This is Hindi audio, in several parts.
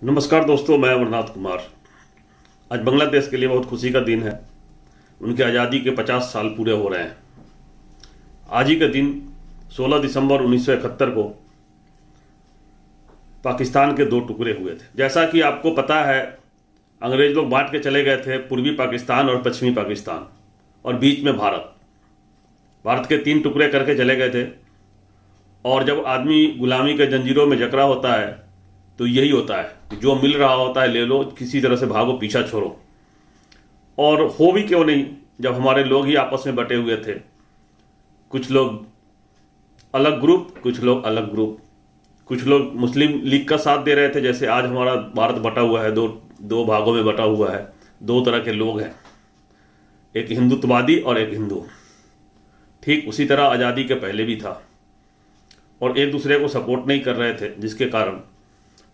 नमस्कार दोस्तों, मैं अमरनाथ कुमार। आज बांग्लादेश के लिए बहुत खुशी का दिन है। उनकी आज़ादी के 50 साल पूरे हो रहे हैं। आज ही के दिन 16 दिसंबर 1971 को पाकिस्तान के दो टुकड़े हुए थे। जैसा कि आपको पता है, अंग्रेज लोग बांट के चले गए थे पूर्वी पाकिस्तान और पश्चिमी पाकिस्तान, और बीच में भारत के 3 टुकड़े करके चले गए थे। और जब आदमी गुलामी के जंजीरों में जकड़ा होता है तो यही होता है कि जो मिल रहा होता है ले लो, किसी तरह से भागो, पीछा छोड़ो। और हो भी क्यों नहीं, जब हमारे लोग ही आपस में बटे हुए थे, कुछ लोग अलग ग्रुप, कुछ लोग अलग ग्रुप, कुछ लोग मुस्लिम लीग का साथ दे रहे थे। जैसे आज हमारा भारत बटा हुआ है, दो भागों में बटा हुआ है। 2 तरह के लोग हैं, एक हिंदुत्ववादी और एक हिंदू। ठीक उसी तरह आज़ादी के पहले भी था, और एक दूसरे को सपोर्ट नहीं कर रहे थे, जिसके कारण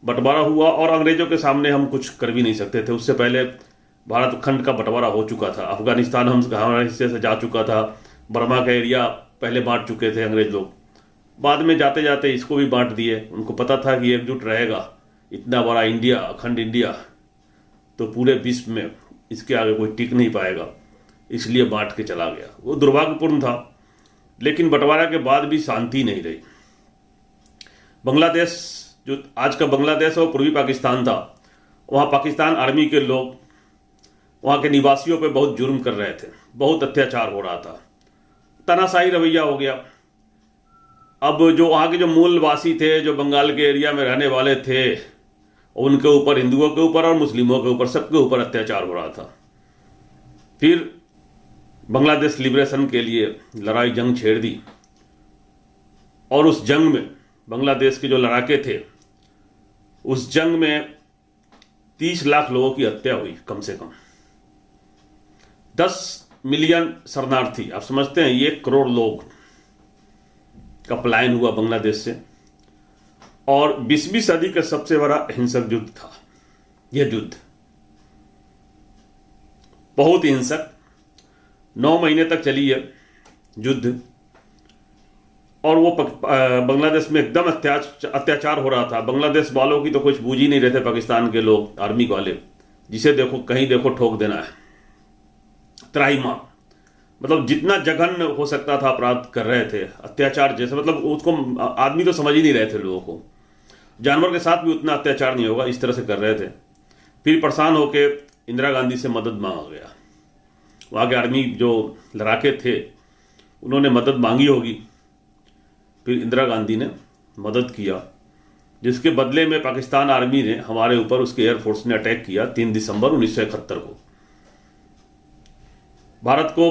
बंटवारा हुआ। और अंग्रेजों के सामने हम कुछ कर भी नहीं सकते थे। उससे पहले भारत खंड का बंटवारा हो चुका था। अफगानिस्तान हमारे हिस्से से जा चुका था। बर्मा का एरिया पहले बांट चुके थे अंग्रेज लोग। बाद में जाते जाते इसको भी बांट दिए। उनको पता था कि एकजुट रहेगा इतना बड़ा इंडिया, अखंड इंडिया, तो पूरे विश्व में इसके आगे कोई टिक नहीं पाएगा, इसलिए बांट के चला गया। वो दुर्भाग्यपूर्ण था, लेकिन बंटवारा के बाद भी शांति नहीं रही। बांग्लादेश, जो आज का बांग्लादेश और पूर्वी पाकिस्तान था, वहाँ पाकिस्तान आर्मी के लोग वहाँ के निवासियों पे बहुत जुर्म कर रहे थे, बहुत अत्याचार हो रहा था, तानाशाही रवैया हो गया। अब जो वहाँ के जो मूलवासी थे, जो बंगाल के एरिया में रहने वाले थे, उनके ऊपर, हिंदुओं के ऊपर और मुस्लिमों के ऊपर, सबके ऊपर अत्याचार हो रहा था। फिर बांग्लादेश लिबरेशन के लिए लड़ाई, जंग छेड़ दी। और उस जंग में बांग्लादेश के जो लड़ाके थे, उस जंग में 30 लाख लोगों की हत्या हुई, कम से कम 10 मिलियन शरणार्थी, आप समझते हैं 1 करोड़ लोग का पलायन हुआ बांग्लादेश से। और 20वीं सदी का सबसे बड़ा हिंसक युद्ध था यह युद्ध, बहुत ही हिंसक। 9 महीने तक चली यह युद्ध, और वो बांग्लादेश में एकदम अत्याचार हो रहा था। बांग्लादेश वालों की तो कुछ बूझ ही नहीं रहे थे पाकिस्तान के लोग, आर्मी वाले। जिसे देखो, कहीं देखो, ठोक देना है, त्राहिमाम। मतलब जितना जघन्य हो सकता था अपराध कर रहे थे, अत्याचार जैसे, मतलब उसको आदमी तो समझ ही नहीं रहे थे लोगों को। जानवर के साथ भी उतना अत्याचार नहीं होगा, इस तरह से कर रहे थे। फिर परेशान होके इंदिरा गांधी से मदद मांगा गया। वहाँ के आर्मी जो लड़ाके थे, उन्होंने मदद मांगी होगी। फिर इंदिरा गांधी ने मदद किया, जिसके बदले में पाकिस्तान आर्मी ने हमारे ऊपर, उसके एयरफोर्स ने अटैक किया 3 दिसंबर 1971 को। भारत को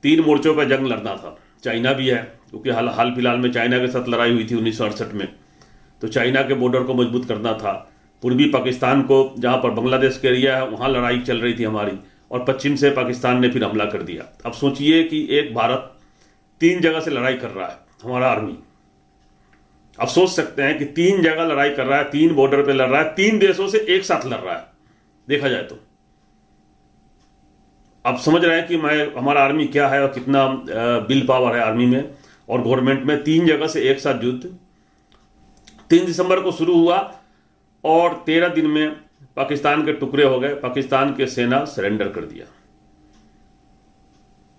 3 मोर्चों पर जंग लड़ना था। चाइना भी है, क्योंकि हाल फिलहाल में चाइना के साथ लड़ाई हुई थी 1968 में, तो चाइना के बॉर्डर को मजबूत करना था। पूर्वी पाकिस्तान को, जहाँ पर बांग्लादेश के एरिया है, वहाँ लड़ाई चल रही थी हमारी। और पश्चिम से पाकिस्तान ने फिर हमला कर दिया। अब सोचिए कि एक भारत 3 जगह से लड़ाई कर रहा है, हमारा आर्मी। आप सोच सकते हैं कि 3 जगह लड़ाई कर रहा है, 3 बॉर्डर पे लड़ रहा है, 3 देशों से एक साथ लड़ रहा है, देखा जाए तो। आप समझ रहे हैं कि हमारा आर्मी क्या है और कितना बिल पावर है आर्मी में और गवर्नमेंट में। 3 जगह से एक साथ युद्ध 3 दिसंबर को शुरू हुआ, और 13 दिन में पाकिस्तान के टुकड़े हो गए। पाकिस्तान की सेना सरेंडर कर दिया,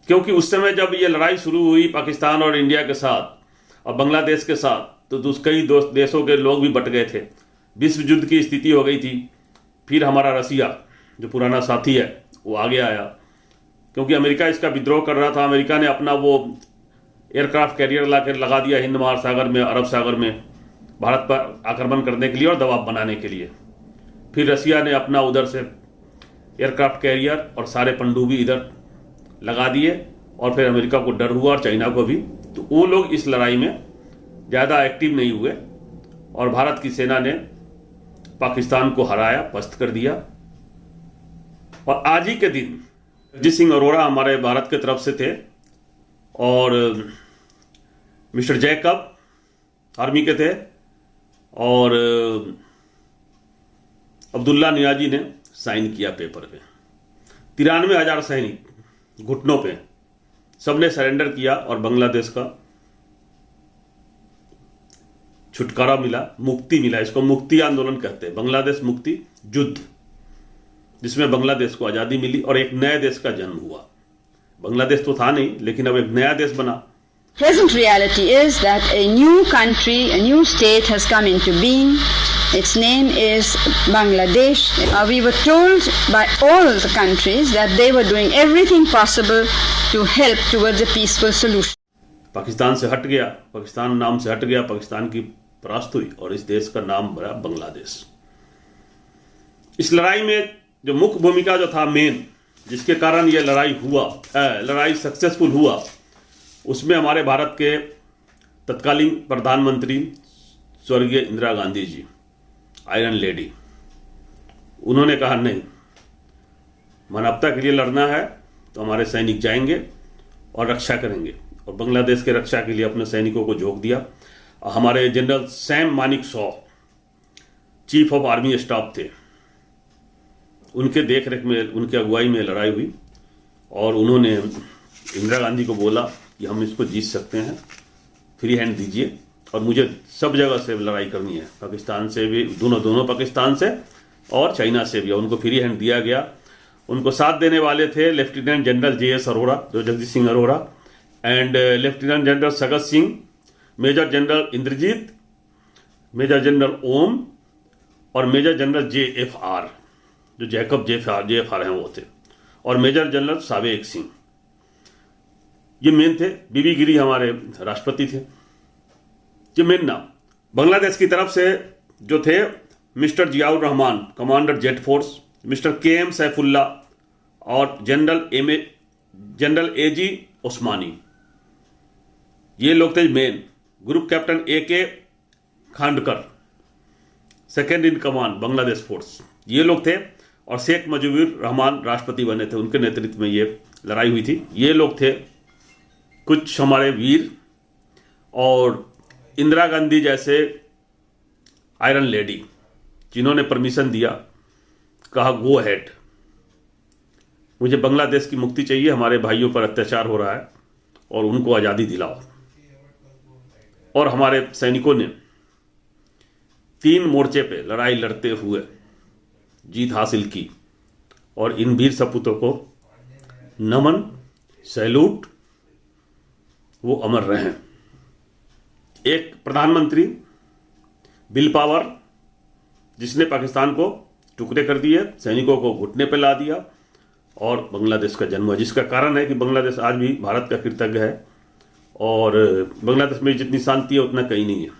क्योंकि उस समय जब ये लड़ाई शुरू हुई पाकिस्तान और इंडिया के साथ और बांग्लादेश के साथ, तो कई देशों के लोग भी बट गए थे। विश्व युद्ध की स्थिति हो गई थी। फिर हमारा रसिया, जो पुराना साथी है, वो आगे आया, क्योंकि अमेरिका इसका विद्रोह कर रहा था। अमेरिका ने अपना वो एयरक्राफ्ट कैरियर लगा दिया हिंद महासागर में, अरब सागर में, भारत पर आक्रमण करने के लिए और दबाव बनाने के लिए। फिर रसिया ने अपना उधर से एयरक्राफ्ट कैरियर और सारे पनडुब्बी इधर लगा दिए, और फिर अमेरिका को डर हुआ और चाइना को भी। तो वो लोग इस लड़ाई में ज़्यादा एक्टिव नहीं हुए, और भारत की सेना ने पाकिस्तान को हराया, पस्त कर दिया। और आज ही के दिन अजीत सिंह अरोड़ा हमारे भारत के तरफ से थे, और मिस्टर जैकब आर्मी के थे, और अब्दुल्ला नियाजी ने साइन किया पेपर पे। 93,000 सैनिक घुटनों पे, सबने सरेंडर किया, और बांग्लादेश का छुटकारा मिला, मुक्ति मिला। इसको मुक्ति आंदोलन कहते हैं, बांग्लादेश मुक्ति युद्ध, जिसमें बांग्लादेश को आज़ादी मिली और एक नए देश का जन्म हुआ। बांग्लादेश तो था नहीं, लेकिन अब एक नया देश बना। Present reality is that a new country, a new state has come into being. Its name is Bangladesh. We were told by all the countries that they were doing everything possible to help towards a peaceful solution. Pakistan से हट गया, पाकिस्तान नाम से हट गया, पाकिस्तान की परास्त हुई और इस देश का नाम बना बांग्लादेश। इस लड़ाई में जो मुख्य भूमिका जो था मेन, जिसके कारण ये लड़ाई सक्सेसफुल हुआ, उसमें हमारे भारत के तत्कालीन प्रधानमंत्री स्वर्गीय इंदिरा गांधी जी, आयरन लेडी, उन्होंने कहा नहीं, मानवता के लिए लड़ना है तो हमारे सैनिक जाएंगे और रक्षा करेंगे, और बांग्लादेश के रक्षा के लिए अपने सैनिकों को झोंक दिया। हमारे general Sam Manekshaw chief of army staff थे, उनके देखरेख में, उनकी अगुवाई में लड़ाई हुई और उन्होंने इंदिरा गांधी को बोला कि हम इसको जीत सकते हैं, फ्री हैंड दीजिए और मुझे सब जगह से लड़ाई करनी है, पाकिस्तान से भी, दोनों पाकिस्तान से और चाइना से भी। उनको फ्री हैंड दिया गया। उनको साथ देने वाले थे लेफ्टिनेंट जनरल JS अरोड़ा, जो Jagdish Singh Arora, and lieutenant general Sagat Singh, major general Inderjit, major general Om और मेजर जनरल JFR, जो जैकब JFR हैं वो थे, और मेजर जनरल सावेक सिंह, ये मेन थे। बीबी गिरी हमारे राष्ट्रपति थे। ये मेन नाम। बांग्लादेश की तरफ से जो थे mister Ziaur Rahman, commander Z force, mister KM Saifullah और जनरल AG ओस्मानी, ये लोग थे main. Group captain AK Khandker, second in command Bangladesh force, ये लोग थे। और शेख मुजीबुर रहमान राष्ट्रपति बने थे, उनके नेतृत्व में ये लड़ाई हुई थी। ये लोग थे कुछ हमारे वीर, और इंदिरा गांधी जैसे आयरन लेडी, जिन्होंने परमिशन दिया, कहा गो हेड, मुझे बांग्लादेश की मुक्ति चाहिए, हमारे भाइयों पर अत्याचार हो रहा है और उनको आज़ादी दिलाओ। और हमारे सैनिकों ने 3 मोर्चे पे लड़ाई लड़ते हुए जीत हासिल की, और इन वीर सपूतों को नमन, सैल्यूट, वो अमर रहे। एक प्रधानमंत्री बिल पावर, जिसने पाकिस्तान को टुकड़े कर दिए, सैनिकों को घुटने पर ला दिया, और बांग्लादेश का जन्म हुआ, जिसका कारण है कि बांग्लादेश आज भी भारत का कृतज्ञ है। और बांग्लादेश में जितनी शांति है उतना कहीं नहीं है,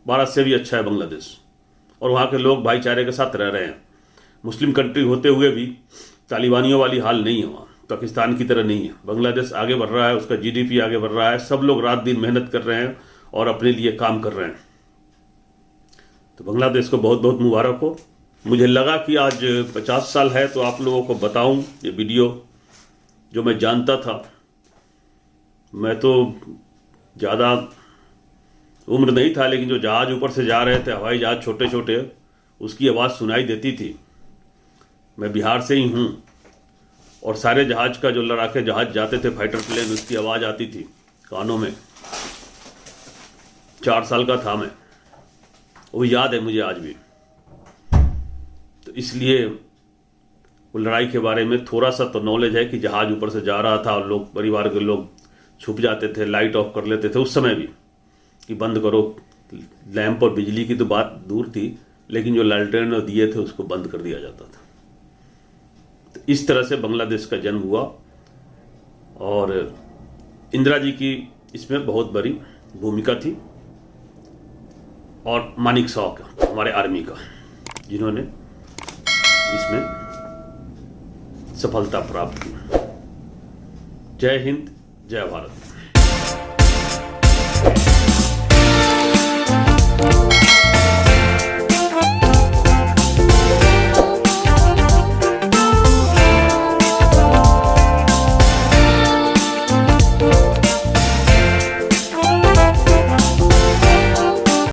भारत से भी अच्छा है बांग्लादेश, और वहाँ के लोग भाईचारे के साथ रह रहे हैं। मुस्लिम कंट्री होते हुए भी तालिबानियों वाली हाल नहीं है वहाँ, पाकिस्तान की तरह नहीं है। बांग्लादेश आगे बढ़ रहा है, उसका GDP आगे बढ़ रहा है, सब लोग रात दिन मेहनत कर रहे हैं और अपने लिए काम कर रहे हैं। तो बांग्लादेश को बहुत बहुत मुबारक हो। मुझे लगा कि आज 50 साल है तो आप लोगों को बताऊं ये वीडियो, जो मैं जानता था। मैं तो ज़्यादा उम्र नहीं था, लेकिन जो जहाज़ ऊपर से जा रहे थे, हवाई जहाज़ छोटे छोटे, उसकी आवाज़ सुनाई देती थी। मैं बिहार से ही हूँ, और सारे जहाज का जो लड़ाके जहाज जाते थे, फाइटर प्लेन, उसकी आवाज़ आती थी कानों में। 4 साल का था मैं, वो याद है मुझे आज भी। तो इसलिए वो लड़ाई के बारे में थोड़ा सा तो नॉलेज है कि जहाज ऊपर से जा रहा था और लोग, परिवार के लोग छुप जाते थे, लाइट ऑफ कर लेते थे उस समय भी, कि बंद करो। लैंप और बिजली की तो बात दूर थी, लेकिन जो लालटेन और दिए थे उसको बंद कर दिया जाता था। तो इस तरह से बांग्लादेश का जन्म हुआ, और इंदिरा जी की इसमें बहुत बड़ी भूमिका थी, और मानेकशॉ का, हमारे आर्मी का, जिन्होंने इसमें सफलता प्राप्त की। जय हिंद, जय भारत।